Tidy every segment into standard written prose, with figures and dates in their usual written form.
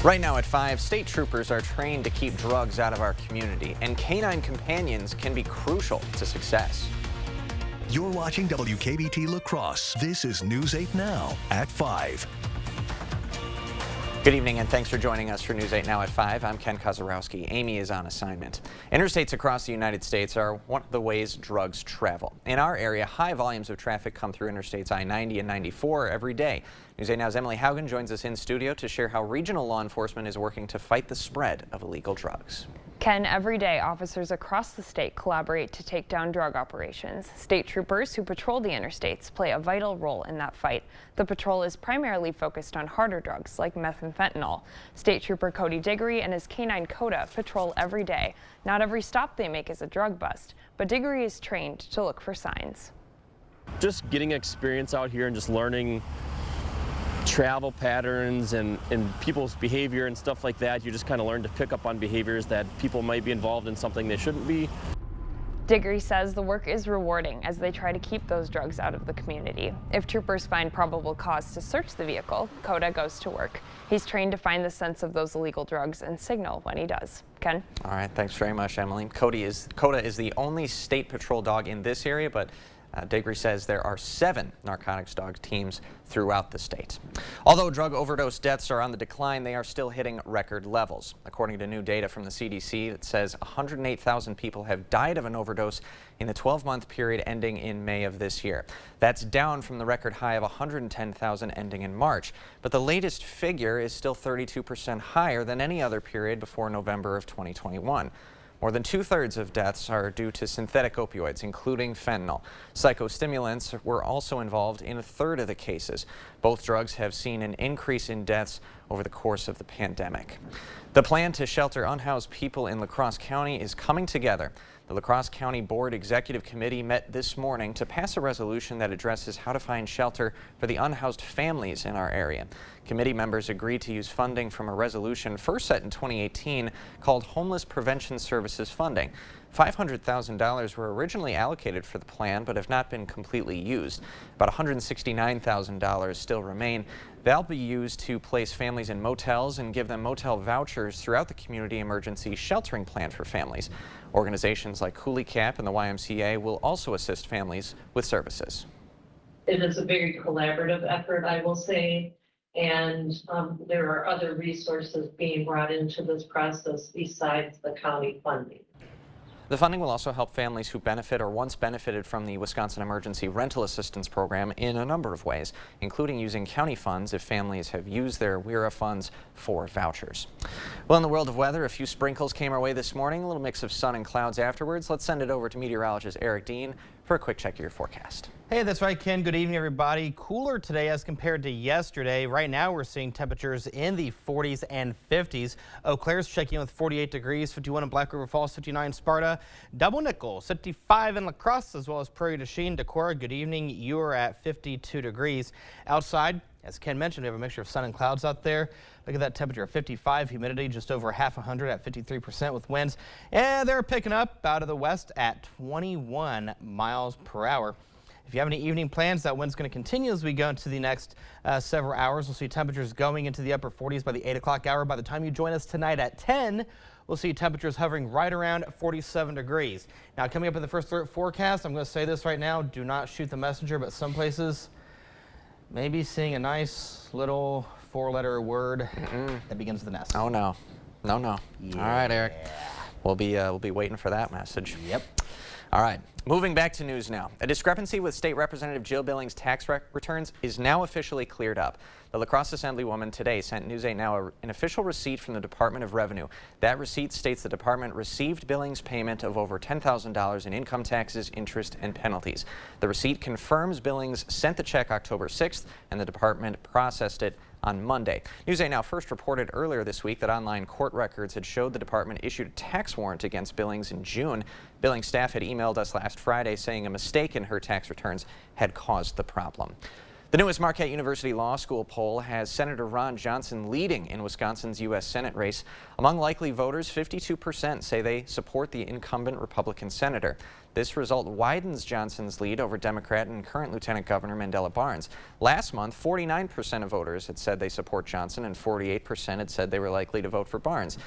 Right now at 5, state troopers are trained to keep drugs out of our community, and canine companions can be crucial to success. You're watching WKBT La Crosse. This is News 8 Now at 5. Good evening and thanks for joining us for News 8 Now at 5. I'm Ken Kozarowski. Amy is on assignment. Interstates across the United States are one of the ways drugs travel. In our area, high volumes of traffic come through Interstates I-90 and 94 every day. News 8 Now's Emily Haugen joins us in studio to share how regional law enforcement is working to fight the spread of illegal drugs. Ken, every day officers across the state collaborate to take down drug operations. State troopers who patrol the interstates play a vital role in that fight. The patrol is primarily focused on harder drugs like meth and fentanyl. State Trooper Cody Diggory and his canine Coda patrol every day. Not every stop they make is a drug bust, but Diggory is trained to look for signs. Just getting experience out here and just learning travel patterns and people's behavior and stuff like that. You just kind of learn to pick up on behaviors that people might be involved in something they shouldn't be. Diggory says the work is rewarding as they try to keep those drugs out of the community. If troopers find probable cause to search the vehicle, Coda goes to work. He's trained to find the sense of those illegal drugs and signal when he does. Ken? All right, thanks very much, Emily. Coda is the only state patrol dog in this area, but Diggory says there are 7 narcotics dog teams throughout the state. Although drug overdose deaths are on the decline, they are still hitting record levels. According to new data from the CDC, it says 108,000 people have died of an overdose in the 12-month period ending in May of this year. That's down from the record high of 110,000 ending in March. But the latest figure is still 32% higher than any other period before November of 2021. More than 2/3 of deaths are due to synthetic opioids, including fentanyl. Psychostimulants were also involved in 1/3 of the cases. Both drugs have seen an increase in deaths over the course of the pandemic. The plan to shelter unhoused people in La Crosse County is coming together. The La Crosse County Board Executive Committee met this morning to pass a resolution that addresses how to find shelter for the unhoused families in our area. Committee members agreed to use funding from a resolution first set in 2018 called Homeless Prevention Services Funding. $500,000 were originally allocated for the plan but have not been completely used. About $169,000 still remain. They'll be used to place families in motels and give them motel vouchers throughout the community emergency sheltering plan for families. Organizations like Coulee Cap and the YMCA will also assist families with services. It is a very collaborative effort, I will say, and there are other resources being brought into this process besides the county funding. The funding will also help families who benefit or once benefited from the Wisconsin Emergency Rental Assistance Program in a number of ways, including using county funds if families have used their WERA funds for vouchers. Well, in the world of weather, a few sprinkles came our way this morning, a little mix of sun and clouds afterwards. Let's send it over to meteorologist Eric Dean for a quick check of your forecast. Hey, that's right, Ken. Good evening, everybody. Cooler today as compared to yesterday. Right now, we're seeing temperatures in the 40s and 50s. Eau Claire's checking in with 48 degrees, 51 in Black River Falls, 59 in Sparta. Double Nickel, 55 in La Crosse, as well as Prairie du Chien, Decorah. Good evening. You are at 52 degrees. Outside, as Ken mentioned, we have a mixture of sun and clouds out there. Look at that temperature, 55, humidity just over half 100 at 53% with winds. And they're picking up out of the west at 21 miles per hour. If you have any evening plans, that wind's going to continue as we go into the next several hours. We'll see temperatures going into the upper 40s by the 8 o'clock hour. By the time you join us tonight at 10, we'll see temperatures hovering right around 47 degrees. Now, coming up in the first alert forecast, I'm going to say this right now, do not shoot the messenger, but some places maybe seeing a nice little 4-letter word that begins with an S. Oh, no. No, no. Yeah. All right, Eric. We'll be waiting for that message. Yep. All right, moving back to news now. A discrepancy with State Representative Jill Billings' tax returns is now officially cleared up. The La Crosse Assemblywoman today sent News 8 Now an official receipt from the Department of Revenue. That receipt states the department received Billings' payment of over $10,000 in income taxes, interest, and penalties. The receipt confirms Billings sent the check October 6th and the department processed it on Monday. News 8 Now first reported earlier this week that online court records had showed the department issued a tax warrant against Billings in June. Billings staff had emailed us last Friday saying a mistake in her tax returns had caused the problem. The newest Marquette University Law School poll has Senator Ron Johnson leading in Wisconsin's U.S. Senate race. Among likely voters, 52% say they support the incumbent Republican senator. This result widens Johnson's lead over Democrat and current Lieutenant Governor Mandela Barnes. Last month, 49% of voters had said they support Johnson and 48% had said they were likely to vote for Barnes.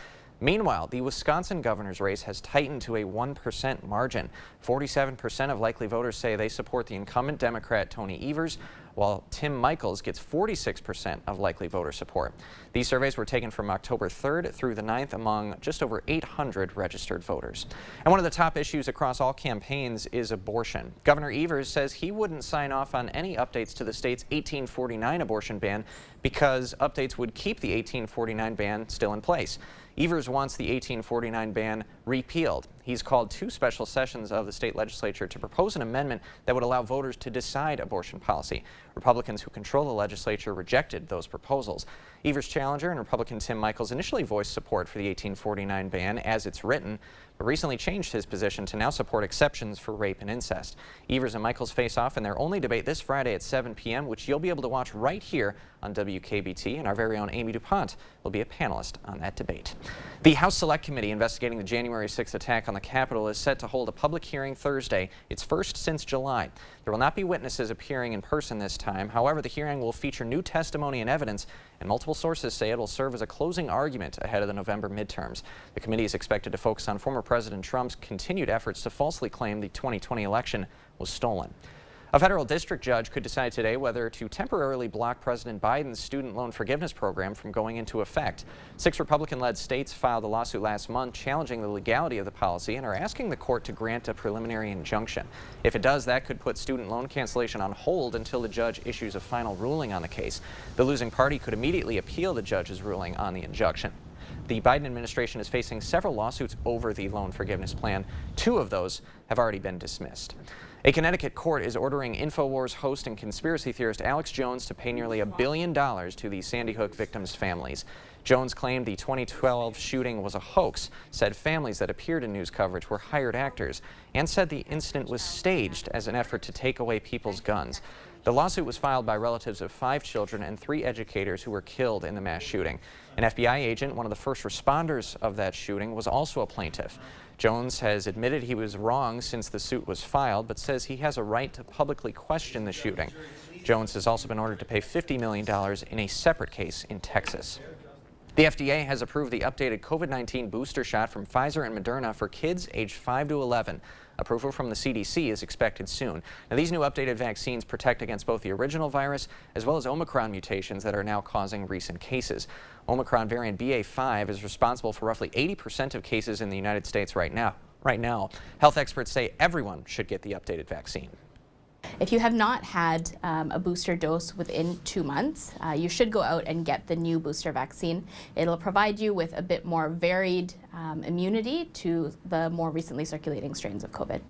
Meanwhile, the Wisconsin governor's race has tightened to a 1% margin. 47% of likely voters say they support the incumbent Democrat Tony Evers, while Tim Michels gets 46% of likely voter support. These surveys were taken from October 3rd through the 9th among just over 800 registered voters. And one of the top issues across all campaigns is abortion. Governor Evers says he wouldn't sign off on any updates to the state's 1849 abortion ban because updates would keep the 1849 ban still in place. Evers wants the 1849 ban repealed. He's called 2 special sessions of the state legislature to propose an amendment that would allow voters to decide abortion policy. Republicans who control the legislature rejected those proposals. Evers' challenger and Republican Tim Michels initially voiced support for the 1849 ban as it's written, but recently changed his position to now support exceptions for rape and incest. Evers and Michels face off in their only debate this Friday at 7 p.m., which you'll be able to watch right here on WKBT, and our very own Amy DuPont will be a panelist on that debate. The House Select Committee investigating the January 6th attack on the Capitol is set to hold a public hearing Thursday, its first since July. There will not be witnesses appearing in person this time. However, the hearing will feature new testimony and evidence, and multiple sources say it will serve as a closing argument ahead of the November midterms. The committee is expected to focus on former President Trump's continued efforts to falsely claim the 2020 election was stolen. A federal district judge could decide today whether to temporarily block President Biden's student loan forgiveness program from going into effect. 6 Republican-led states filed a lawsuit last month challenging the legality of the policy and are asking the court to grant a preliminary injunction. If it does, that could put student loan cancellation on hold until the judge issues a final ruling on the case. The losing party could immediately appeal the judge's ruling on the injunction. The Biden administration is facing several lawsuits over the loan forgiveness plan. 2 of those have already been dismissed. A Connecticut court is ordering InfoWars host and conspiracy theorist Alex Jones to pay nearly $1 billion to the Sandy Hook victims' families. Jones claimed the 2012 shooting was a hoax, said families that appeared in news coverage were hired actors, and said the incident was staged as an effort to take away people's guns. The lawsuit was filed by relatives of 5 children and 3 educators who were killed in the mass shooting. An FBI agent, one of the first responders of that shooting, was also a plaintiff. Jones has admitted he was wrong since the suit was filed, but says he has a right to publicly question the shooting. Jones has also been ordered to pay $50 million in a separate case in Texas. The FDA has approved the updated COVID-19 booster shot from Pfizer and Moderna for kids aged 5 to 11. Approval from the CDC is expected soon. Now, these new updated vaccines protect against both the original virus as well as Omicron mutations that are now causing recent cases. Omicron variant BA.5 is responsible for roughly 80% of cases in the United States right now. Health experts say everyone should get the updated vaccine. If you have not had a booster dose within 2 months, you should go out and get the new booster vaccine. It'll provide you with a bit more varied immunity to the more recently circulating strains of COVID.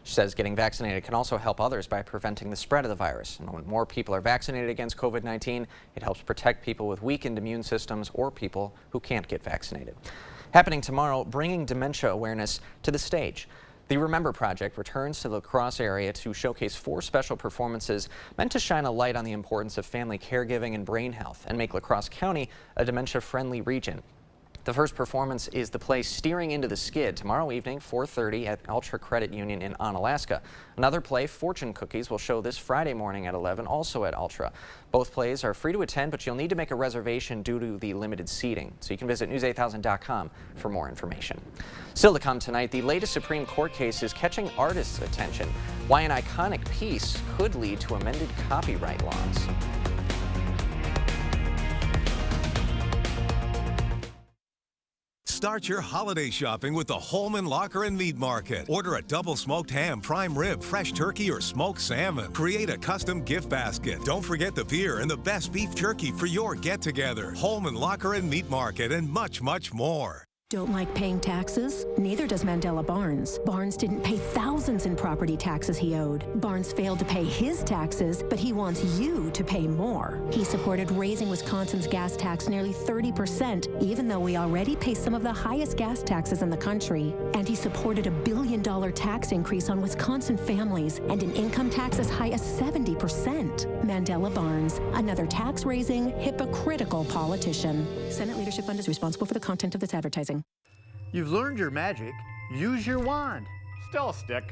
She says getting vaccinated can also help others by preventing the spread of the virus. And when more people are vaccinated against COVID-19, it helps protect people with weakened immune systems or people who can't get vaccinated. Happening tomorrow, bringing dementia awareness to the stage. The Remember Project returns to the Crosse area to showcase 4 special performances meant to shine a light on the importance of family caregiving and brain health and make La Crosse County a dementia-friendly region. The first performance is the play Steering into the Skid, tomorrow evening, 4:30 at Ultra Credit Union in Onalaska. Another play, Fortune Cookies, will show this Friday morning at 11, also at Ultra. Both plays are free to attend, but you'll need to make a reservation due to the limited seating. So you can visit news8000.com for more information. Still to come tonight, the latest Supreme Court case is catching artists' attention. Why an iconic piece could lead to amended copyright laws. Start your holiday shopping with the Holman Locker and Meat Market. Order a double smoked ham, prime rib, fresh turkey, or smoked salmon. Create a custom gift basket. Don't forget the beer and the best beef jerky for your get-together. Holman Locker and Meat Market and much, much more. Don't like paying taxes? Neither does Mandela Barnes. Barnes didn't pay thousands in property taxes he owed. Barnes failed to pay his taxes, but he wants you to pay more. He supported raising Wisconsin's gas tax nearly 30%, even though we already pay some of the highest gas taxes in the country. And he supported $1 billion tax increase on Wisconsin families and an income tax as high as 70%. Mandela Barnes, another tax-raising, hypocritical politician. Senate Leadership Fund is responsible for the content of this advertising. You've learned your magic. Use your wand. Still a stick.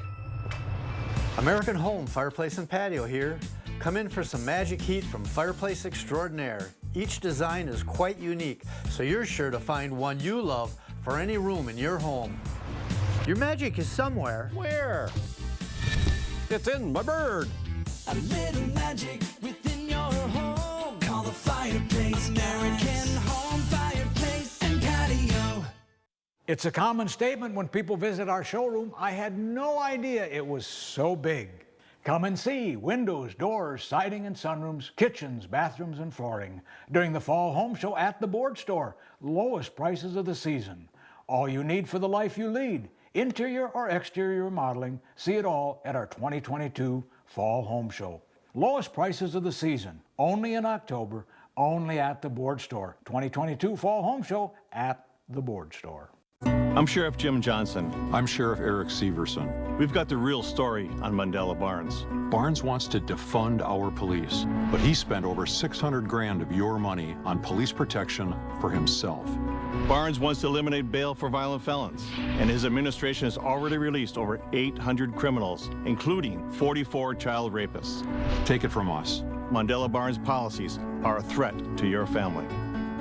American Home Fireplace and Patio here. Come in for some magic heat from Fireplace Extraordinaire. Each design is quite unique, so you're sure to find one you love for any room in your home. Your magic is somewhere. Where? It's in my bird. A little magic within your home. Call the Fireplace, American Home Fireplace and Patio. It's a common statement when people visit our showroom. I had no idea it was so big. Come and see windows, doors, siding and sunrooms, kitchens, bathrooms and flooring during the Fall Home Show at the Board Store. Lowest prices of the season. All you need for the life you lead. Interior or exterior remodeling. See it all at our 2022 Fall Home Show. Lowest prices of the season. Only in October. Only at the Board Store. 2022 Fall Home Show at the Board Store. I'm Sheriff Jim Johnson. I'm Sheriff Eric Severson. We've got the real story on Mandela Barnes. Barnes wants to defund our police, but he spent over $600 grand of your money on police protection for himself. Barnes wants to eliminate bail for violent felons, and his administration has already released over 800 criminals, including 44 child rapists. Take it from us. Mandela Barnes policies are a threat to your family.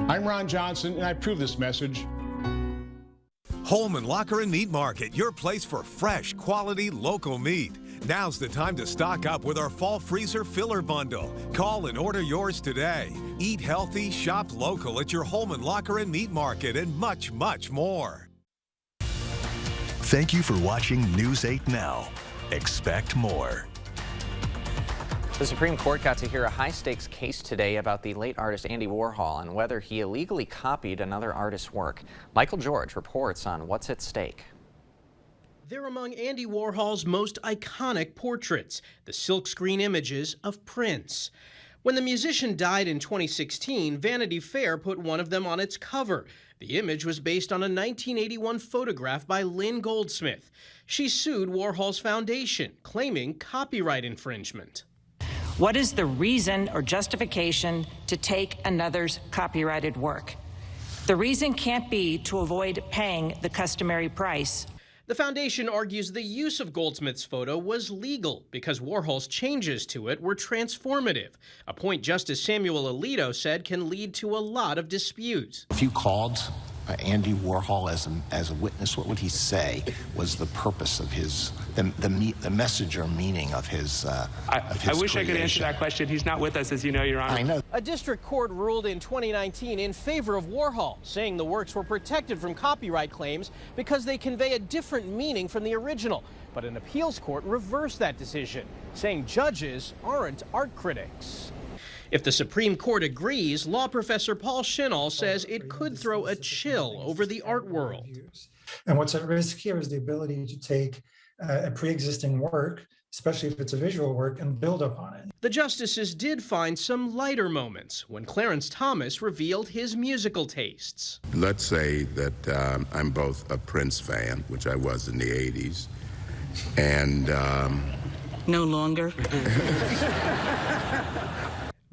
I'm Ron Johnson, and I approve this message. Holman Locker and Meat Market, your place for fresh, quality, local meat. Now's the time to stock up with our Fall Freezer Filler Bundle. Call and order yours today. Eat healthy, shop local at your Holman Locker and Meat Market, and much, much more. Thank you for watching News 8 Now. Expect more. The Supreme Court got to hear a high-stakes case today about the late artist Andy Warhol and whether he illegally copied another artist's work. Michael George reports on what's at stake. They're among Andy Warhol's most iconic portraits, the silkscreen images of Prince. When the musician died in 2016, Vanity Fair put one of them on its cover. The image was based on a 1981 photograph by Lynn Goldsmith. She sued Warhol's foundation, claiming copyright infringement. What is the reason or justification to take another's copyrighted work? The reason can't be to avoid paying the customary price. The foundation argues the use of Goldsmith's photo was legal because Warhol's changes to it were transformative, a point Justice Samuel Alito said can lead to a lot of dispute. If you called Andy Warhol as a witness, what would he say was the purpose of his, the message or meaning of his I wish I could answer that question. He's not with us, as you know, Your Honor. I know. A district court ruled in 2019 in favor of Warhol, saying the works were protected from copyright claims because they convey a different meaning from the original. But an appeals court reversed that decision, saying judges aren't art critics. If the Supreme Court agrees, law professor Paul Shinall says it could throw a chill over the art world. And what's at risk here is the ability to take a pre-existing work, especially if it's a visual work, and build upon it. The justices did find some lighter moments when Clarence Thomas revealed his musical tastes. Let's say that I'm both a Prince fan, which I was in the 80s, and... No longer.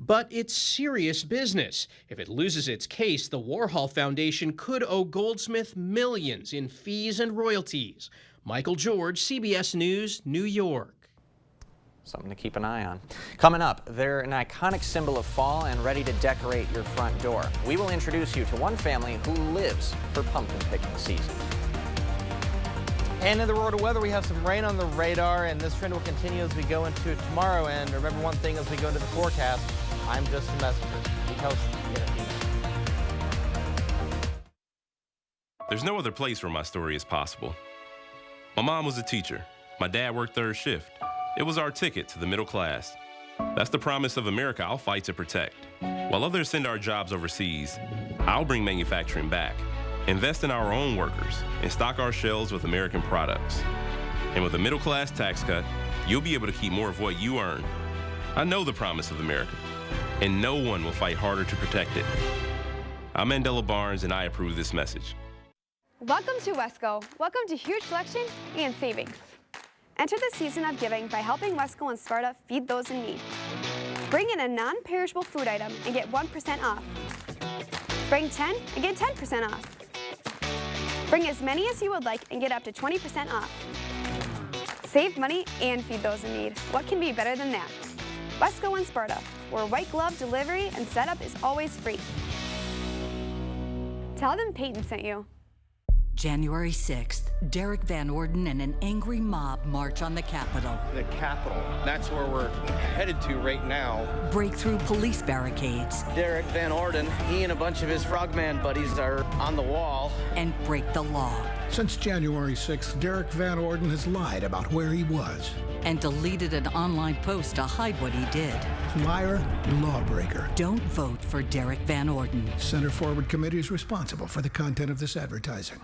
But it's serious business. If it loses its case, the Warhol Foundation could owe Goldsmith millions in fees and royalties. Michael George, CBS News, New York. Something to keep an eye on. Coming up, they're an iconic symbol of fall and ready to decorate your front door. We will introduce you to one family who lives for pumpkin picking season. And in the world of weather, we have some rain on the radar, and this trend will continue as we go into tomorrow. And remember one thing as we go into the forecast, I'm just a messenger. There's no other place where my story is possible. My mom was a teacher. My dad worked third shift. It was our ticket to the middle class. That's the promise of America I'll fight to protect. While others send our jobs overseas, I'll bring manufacturing back. invest in our own workers, and stock our shelves with American products. And with a middle-class tax cut, you'll be able to keep more of what you earn. I know the promise of America, and no one will fight harder to protect it. I'm Mandela Barnes, and I approve this message. Welcome to Wesco. Welcome to huge selection and savings. Enter the season of giving by helping Wesco and Sparta feed those in need. Bring in a non-perishable food item and get 1% off. Bring 10 and get 10% off. Bring as many as you would like and get up to 20% off. Save money and feed those in need. What can be better than that? Wesco and Sparta, where white glove delivery and setup is always free. Tell them Peyton sent you. January 6th, Derek Van Orden and an angry mob march on the Capitol. The Capitol, that's where we're headed to right now. Break through police barricades. Derek Van Orden, he and a bunch of his frogman buddies are on the wall. And break the law. Since January 6th, Derek Van Orden has lied about where he was. And deleted an online post to hide what he did. Liar, lawbreaker. Don't vote for Derek Van Orden. Center Forward Committee is responsible for the content of this advertising.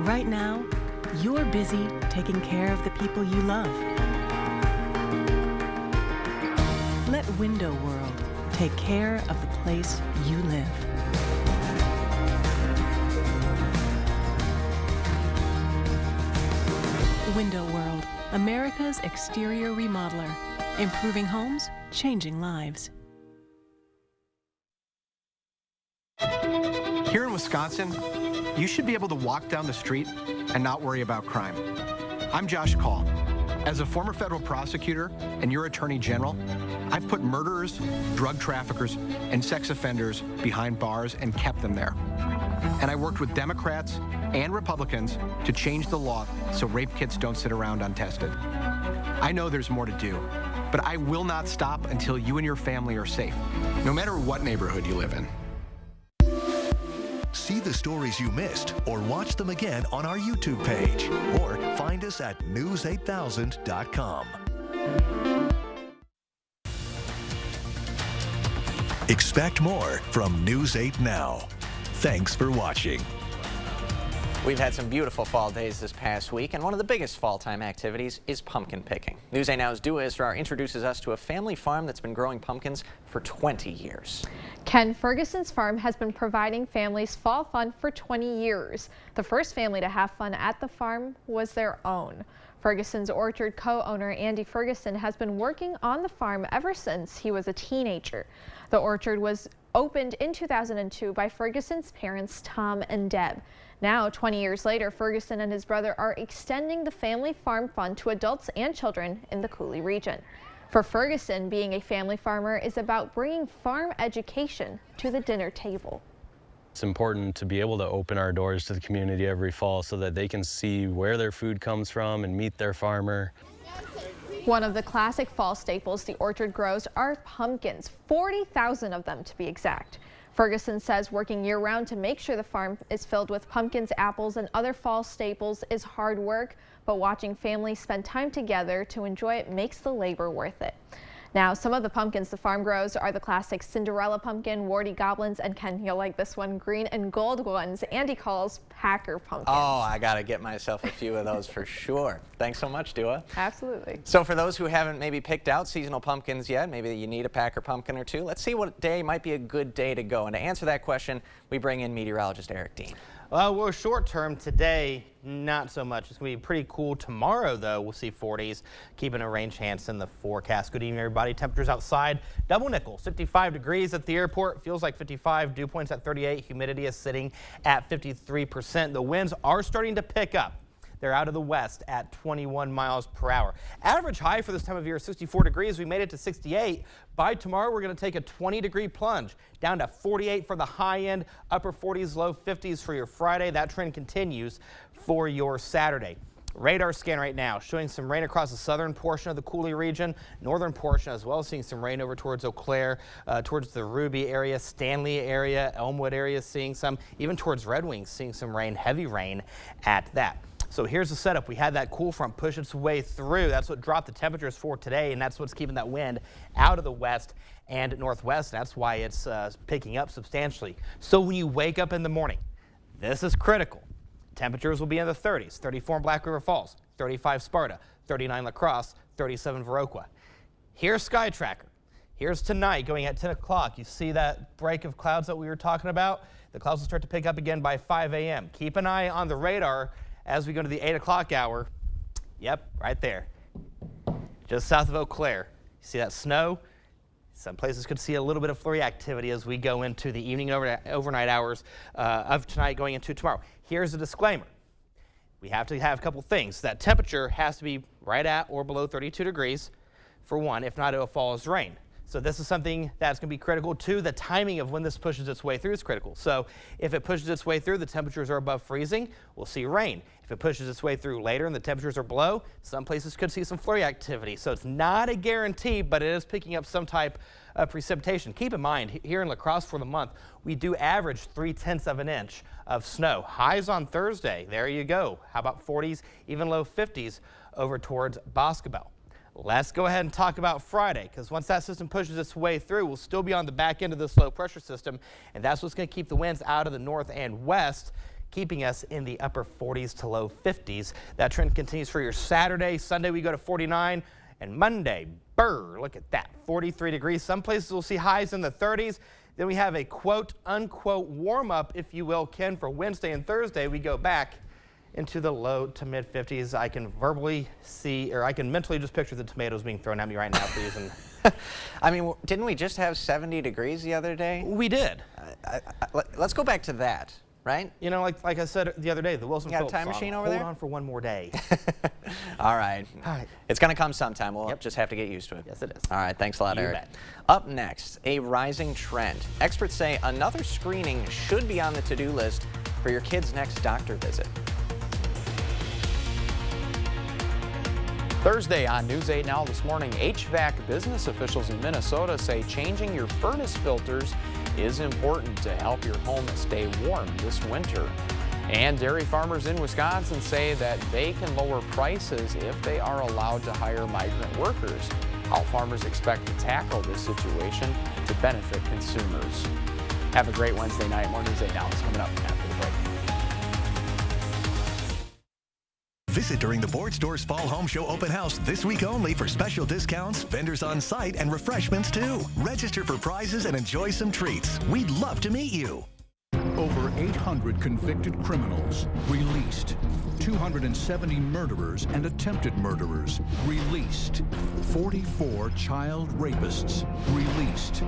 Right now, you're busy taking care of the people you love. Let Window World take care of the place you live. Window World, America's exterior remodeler. Improving homes, changing lives. Here in Wisconsin, you should be able to walk down the street and not worry about crime. I'm Josh Call. As a former federal prosecutor and your attorney general, I've put murderers, drug traffickers, and sex offenders behind bars and kept them there. And I worked with Democrats and Republicans to change the law so rape kits don't sit around untested. I know there's more to do, but I will not stop until you and your family are safe, no matter what neighborhood you live in. See the stories you missed or watch them again on our YouTube page or find us at news8000.com. Expect more from News 8 Now. Thanks for watching. We've had some beautiful fall days this past week, and one of the biggest fall-time activities is pumpkin picking. News 8 Now's Dua Israr introduces us to a family farm that's been growing pumpkins for 20 years. Ken Ferguson's farm has been providing families fall fun for 20 years. The first family to have fun at the farm was their own. Ferguson's orchard co-owner Andy Ferguson has been working on the farm ever since he was a teenager. The orchard was opened in 2002 by Ferguson's parents, Tom and Deb. Now, 20 years later, Ferguson and his brother are extending the family farm fun to adults and children in the Coulee region. For Ferguson, being a family farmer is about bringing farm education to the dinner table. It's important to be able to open our doors to the community every fall so that they can see where their food comes from and meet their farmer. One of the classic fall staples the orchard grows are pumpkins, 40,000 of them to be exact. Ferguson says working year-round to make sure the farm is filled with pumpkins, apples, and other fall staples is hard work, but watching families spend time together to enjoy it makes the labor worth it. Now, some of the pumpkins the farm grows are the classic Cinderella pumpkin, warty goblins, and Ken, you'll like this one, green and gold ones Andy calls Packer pumpkins. Oh, I gotta get myself a few of those for sure. Thanks so much, Dua. Absolutely. So for those who haven't maybe picked out seasonal pumpkins yet, maybe you need a Packer pumpkin or two, let's see what day might be a good day to go. And to answer that question, we bring in meteorologist Eric Dean. Well, we're short term today, not so much. It's going to be pretty cool tomorrow, though. We'll see 40s, keeping a rain chance in the forecast. Good evening, everybody. Temperatures outside, double nickel, 55 degrees at the airport. Feels like 55. Dew points at 38. Humidity is sitting at 53%. The winds are starting to pick up. They're out of the west at 21 miles per hour. Average high for this time of year is 64 degrees. We made it to 68. By tomorrow, we're going to take a 20-degree plunge down to 48 for the high end, upper 40s, low 50s for your Friday. That trend continues for your Saturday. Radar scan right now showing some rain across the southern portion of the Coulee region, northern portion as well, seeing some rain over towards Eau Claire, towards the Ruby area, Stanley area, Elmwood area seeing some, even towards Red Wings seeing some rain, heavy rain at that. So here's the setup. We had that cool front push its way through. That's what dropped the temperatures for today, and that's what's keeping that wind out of the west and northwest. That's why it's picking up substantially. So when you wake up in the morning, this is critical. Temperatures will be in the 30s, 34 in Black River Falls, 35 Sparta, 39 La Crosse, 37 Viroqua. Here's Sky Tracker. Here's tonight going at 10 o'clock. You see that break of clouds that we were talking about? The clouds will start to pick up again by 5 a.m. Keep an eye on the radar as we go to the 8 o'clock hour. Yep, right there. Just south of Eau Claire. You see that snow? Some places could see a little bit of flurry activity as we go into the evening and overnight hours of tonight going into tomorrow. Here's a disclaimer. We have to have a couple things. That temperature has to be right at or below 32 degrees for one. If not, it will fall as rain. So this is something that's going to be critical too. The timing of when this pushes its way through is critical. So if it pushes its way through, the temperatures are above freezing, we'll see rain. If it pushes its way through later and the temperatures are below, some places could see some flurry activity. So it's not a guarantee, but it is picking up some type of precipitation. Keep in mind, here in La Crosse for the month, we do average 0.3 of an inch of snow. Highs on Thursday, there you go. How about 40s, even low 50s over towards Boscobel. Let's go ahead and talk about Friday, because once that system pushes its way through, we'll still be on the back end of this low pressure system, and that's what's going to keep the winds out of the north and west, keeping us in the upper 40s to low 50s. That trend continues for your Saturday. Sunday we go to 49, and Monday, look at that, 43 degrees. Some places will see highs in the 30s. Then we have a quote unquote warm up, if you will, Ken, for Wednesday and Thursday. We go back into the low to mid 50s. I can verbally see, or I can mentally just picture the tomatoes being thrown at me right now for using. I mean, didn't we just have 70 degrees the other day? We did. Let's go back to that, right? You know, like I said the other day, the Wilson Phillips song, time machine over there? Hold on for one more day. All right. All right. It's going to come sometime. We'll just have to get used to it. Yes, it is. All right. Thanks a lot, Eric. Bet. Up next, a rising trend. Experts say another screening should be on the to-do list for your kid's next doctor visit. Thursday on News 8 Now this morning, HVAC business officials in Minnesota say changing your furnace filters is important to help your home stay warm this winter. And dairy farmers in Wisconsin say that they can lower prices if they are allowed to hire migrant workers. How farmers expect to tackle this situation to benefit consumers. Have a great Wednesday night. More News 8 Now is coming up after the break. Visit during the Ford Store's Fall Home Show Open House this week only for special discounts, vendors on site, and refreshments too. Register for prizes and enjoy some treats. We'd love to meet you. Over 800 convicted criminals released. 270 murderers and attempted murderers released. 44 child rapists released.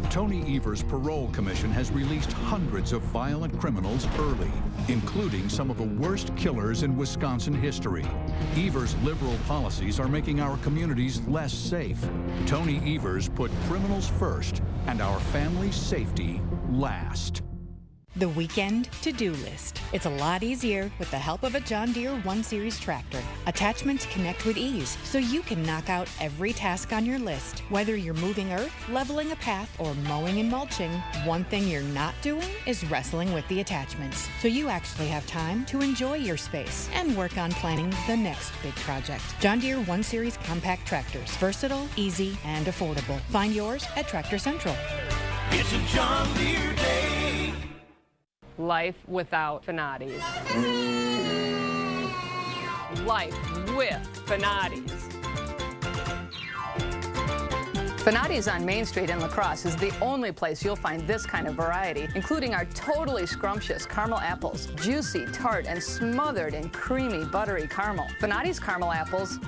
Tony Evers' parole commission has released hundreds of violent criminals early, including some of the worst killers in Wisconsin history. Evers' liberal policies are making our communities less safe. Tony Evers put criminals first and our family's safety last. The weekend to-do list. It's a lot easier with the help of a John Deere 1 Series tractor. Attachments connect with ease, so you can knock out every task on your list. Whether you're moving earth, leveling a path, or mowing and mulching, one thing you're not doing is wrestling with the attachments. So you actually have time to enjoy your space and work on planning the next big project. John Deere 1 Series compact tractors. Versatile, easy, and affordable. Find yours at Tractor Central. It's a John Deere day. Life without Fanati's. Life with Fanati's. Fanati's on Main Street in La Crosse is the only place you'll find this kind of variety, including our totally scrumptious caramel apples, juicy, tart, and smothered in creamy, buttery caramel. Fanati's caramel apples,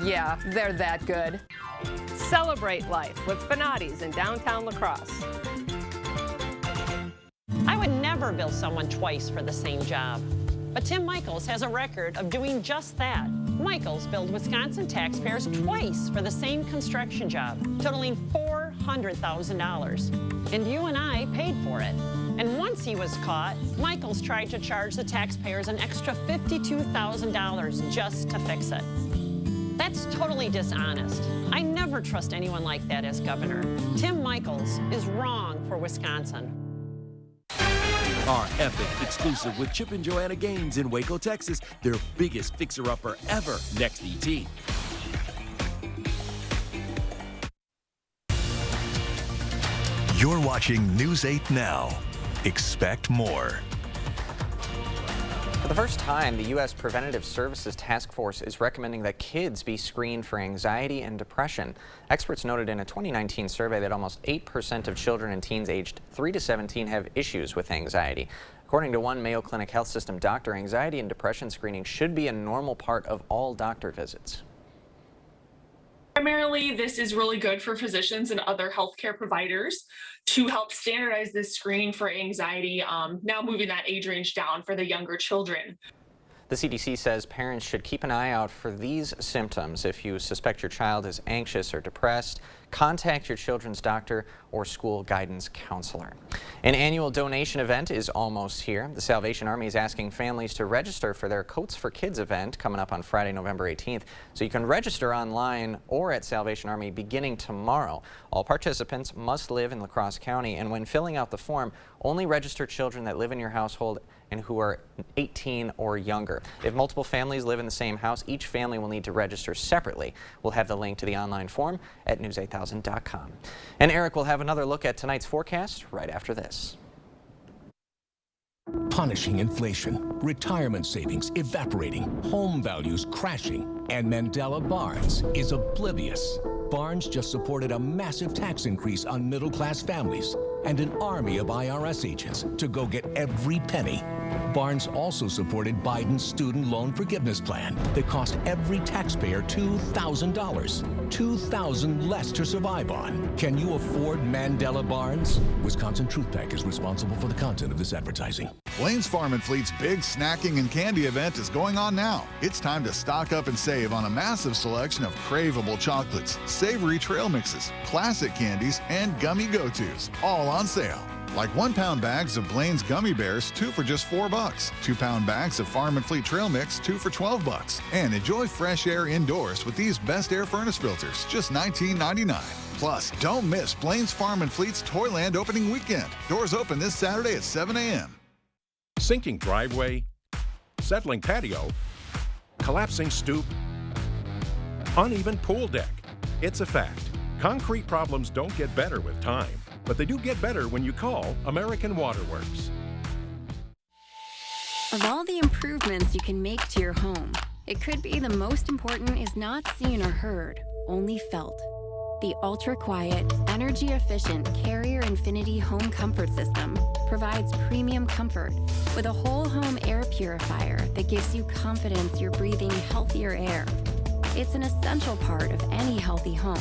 yeah, they're that good. Celebrate life with Fanati's in downtown La Crosse. I would never bill someone twice for the same job. But Tim Michaels has a record of doing just that. Michaels billed Wisconsin taxpayers twice for the same construction job, totaling $400,000. And you and I paid for it. And once he was caught, Michaels tried to charge the taxpayers an extra $52,000 just to fix it. That's totally dishonest. I never trust anyone like that as governor. Tim Michaels is wrong for Wisconsin. Our epic exclusive with Chip and Joanna Gaines in Waco, Texas. Their biggest fixer-upper ever. Next ET. You're watching News 8 Now. Expect more. For the first time, the U.S. Preventative Services Task Force is recommending that kids be screened for anxiety and depression. Experts noted in a 2019 survey that almost 8% of children and teens aged 3 to 17 have issues with anxiety. According to one Mayo Clinic Health System doctor, anxiety and depression screening should be a normal part of all doctor visits. Primarily, this is really good for physicians and other healthcare providers to help standardize this screening for anxiety, now moving that age range down for the younger children. The CDC says parents should keep an eye out for these symptoms. If you suspect your child is anxious or depressed, contact your children's doctor or school guidance counselor. An annual donation event is almost here. The Salvation Army is asking families to register for their Coats for Kids event coming up on Friday, November 18th. So you can register online or at Salvation Army beginning tomorrow. All participants must live in La Crosse County, and when filling out the form, only register children that live in your household and who are 18 or younger. If multiple families live in the same house, each family will need to register separately. We'll have the link to the online form at news8000.com. And Eric will have another look at tonight's forecast right after this. Punishing inflation, retirement savings evaporating, home values crashing, and Mandela Barnes is oblivious. Barnes just supported a massive tax increase on middle-class families and an army of IRS agents to go get every penny. Barnes also supported Biden's student loan forgiveness plan that cost every taxpayer $2,000. $2,000 less to survive on. Can you afford Mandela Barnes? Wisconsin Truth Pack is responsible for the content of this advertising. Blain's Farm and Fleet's big snacking and candy event is going on now. It's time to stock up and save on a massive selection of craveable chocolates, savory trail mixes, classic candies, and gummy go-tos, all on sale. Like 1-pound bags of Blain's Gummy Bears, 2 for just $4. 2-pound bags of Farm and Fleet Trail Mix, 2 for $12. And enjoy fresh air indoors with these Best Air Furnace filters, just $19.99. Plus, don't miss Blain's Farm and Fleet's Toyland opening weekend. Doors open this Saturday at 7 a.m. Sinking driveway, settling patio, collapsing stoop, uneven pool deck. It's a fact. Concrete problems don't get better with time, but they do get better when you call American Waterworks. Of all the improvements you can make to your home, it could be the most important is not seen or heard, only felt. The ultra-quiet, energy-efficient Carrier Infinity Home Comfort System provides premium comfort with a whole home air purifier that gives you confidence you're breathing healthier air. It's an essential part of any healthy home.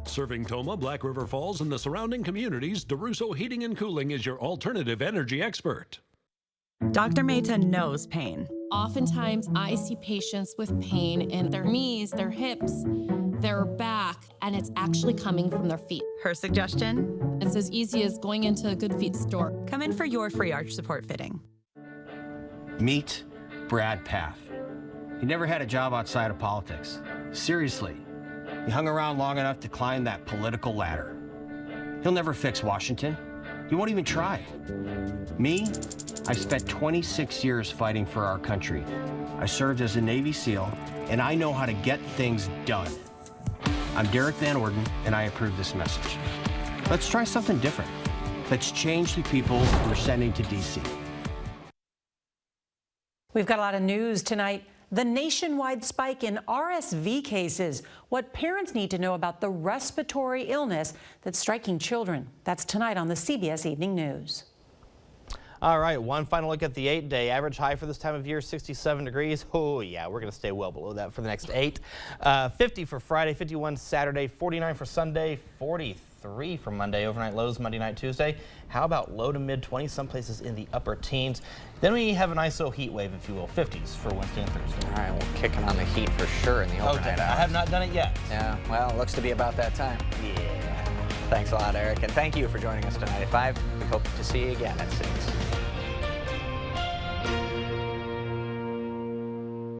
Serving Toma, Black River Falls, and the surrounding communities, DeRusso Heating and Cooling is your alternative energy expert. Dr. Mehta knows pain. Oftentimes, I see patients with pain in their knees, their hips, their back, and it's actually coming from their feet. Her suggestion? It's as easy as going into a Good Feet store. Come in for your free arch support fitting. Meet Brad Paff. He never had a job outside of politics. Seriously, he hung around long enough to climb that political ladder. He'll never fix Washington. He won't even try. Me, I spent 26 years fighting for our country. I served as a Navy SEAL, and I know how to get things done. I'm Derek Van Orden, and I approve this message. Let's try something different. Let's change the people we're sending to D.C. We've got a lot of news tonight. The nationwide spike in RSV cases, what parents need to know about the respiratory illness that's striking children. That's tonight on the CBS Evening News. All right, one final look at the 8-day average high for this time of year, 67 degrees. Oh, yeah, we're going to stay well below that for the next 8. 50 for Friday, 51 Saturday, 49 for Sunday, 43 for Monday, overnight lows Monday night, Tuesday. How about low to mid 20s, some places in the upper teens. Then we have a nice little heat wave, if you will, 50s for Wednesday and Thursday. All right, we're kicking on the heat for sure in the overnight hours. I have not done it yet. Yeah, well, it looks to be about that time. Yeah. Thanks a lot, Eric, and thank you for joining us tonight at 5. We hope to see you again at 6.